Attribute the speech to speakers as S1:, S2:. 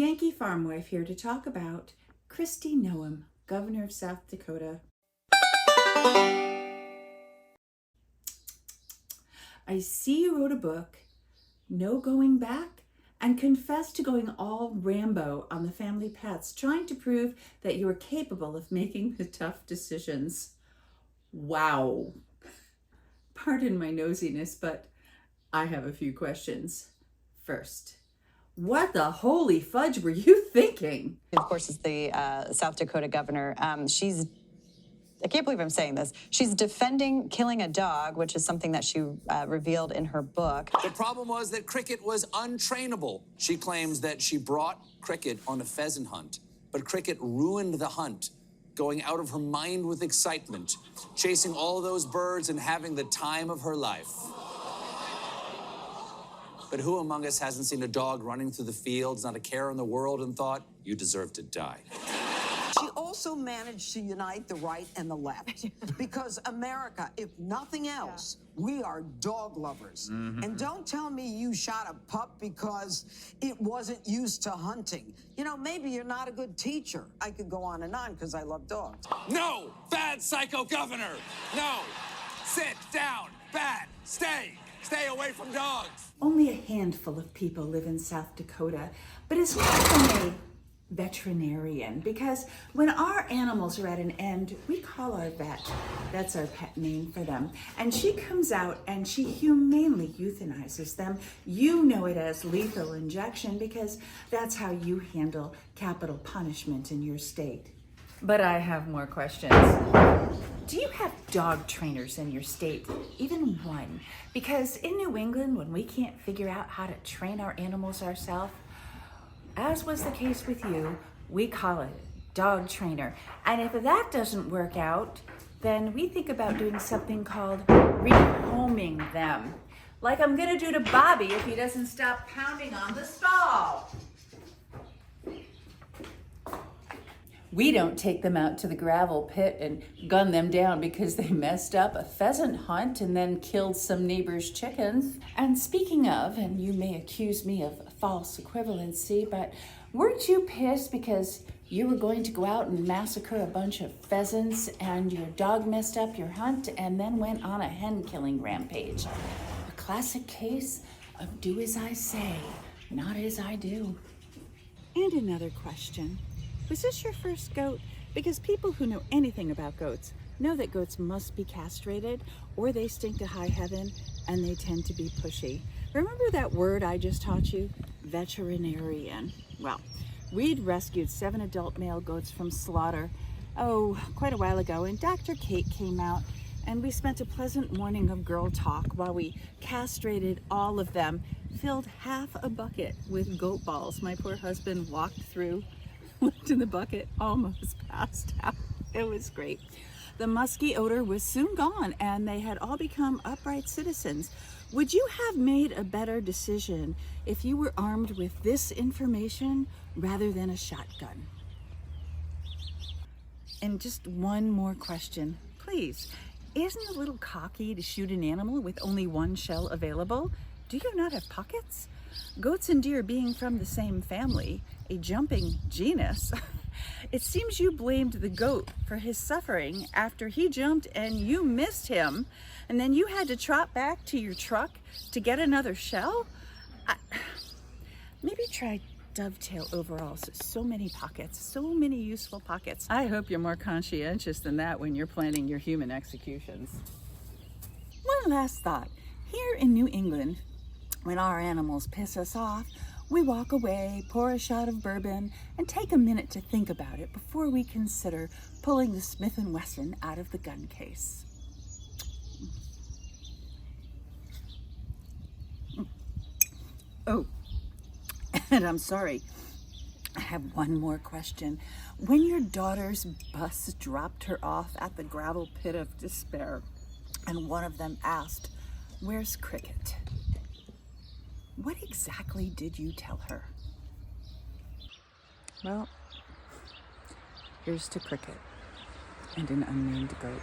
S1: Yankee Farm Wife here to talk about Kristi Noem, Governor of South Dakota. I see you wrote a book, No Going Back, and confessed to going all Rambo on the family pets, trying to prove that you are capable of making the tough decisions. Wow. Pardon my nosiness, but I have a few questions. First, what the holy fudge were you thinking?
S2: Of course, is the South Dakota governor. I can't believe I'm saying this. She's defending killing a dog, which is something that she revealed in her book.
S3: The problem was that Cricket was untrainable. She claims that she brought Cricket on a pheasant hunt, but Cricket ruined the hunt, going out of her mind with excitement, chasing all those birds and having the time of her life. But who among us hasn't seen a dog running through the fields, not a care in the world, and thought, you deserve to die?
S4: She also managed to unite the right and the left. Because America, if nothing else, we are dog lovers. And don't tell me you shot a pup because it wasn't used to hunting. You know, maybe you're not a good teacher. I could go on and on because I love dogs.
S3: No! Bad psycho governor! No! Sit down! Bad! Stay! Stay away from dogs!
S1: Only a handful of people live in South Dakota, but it's from a veterinarian, because when our animals are at an end, we call our vet. That's our pet name for them. And she comes out and she humanely euthanizes them. You know it as lethal injection because that's how you handle capital punishment in your state. But I have more questions. Do you have dog trainers in your state? Even one? Because in New England, when we can't figure out how to train our animals ourselves, as was the case with you, we call it dog trainer. And if that doesn't work out, then we think about doing something called rehoming them. Like I'm gonna do to Bobby if he doesn't stop pounding on the stall. We don't take them out to the gravel pit and gun them down because they messed up a pheasant hunt and then killed some neighbor's chickens. And speaking of, and you may accuse me of false equivalency, but weren't you pissed because you were going to go out and massacre a bunch of pheasants and your dog messed up your hunt and then went on a hen killing rampage? A classic case of do as I say, not as I do. And another question. Was this your first goat? Because people who know anything about goats know that goats must be castrated or they stink to high heaven and they tend to be pushy. Remember that word I just taught you? Veterinarian. Well, we'd rescued 7 adult male goats from slaughter, quite a while ago, and Dr. Kate came out and we spent a pleasant morning of girl talk while we castrated all of them, filled half a bucket with goat balls. My poor husband walked through, looked in the bucket, almost passed out. It was great. The musky odor was soon gone and they had all become upright citizens. Would you have made a better decision if you were armed with this information rather than a shotgun? And just one more question, please. Isn't it a little cocky to shoot an animal with only one shell available? Do you not have pockets? Goats and deer being from the same family, a jumping genus, it seems you blamed the goat for his suffering after he jumped and you missed him, and then you had to trot back to your truck to get another shell? Maybe try dovetail overalls. So many pockets, so many useful pockets. I hope you're more conscientious than that when you're planning your human executions. One last thought. Here in New England, when our animals piss us off, we walk away, pour a shot of bourbon, and take a minute to think about it before we consider pulling the Smith & Wesson out of the gun case. Oh, and I'm sorry, I have one more question. When your daughter's bus dropped her off at the gravel pit of despair, and one of them asked, "Where's Cricket?" what exactly did you tell her? Well, here's to Cricket and an unnamed goat.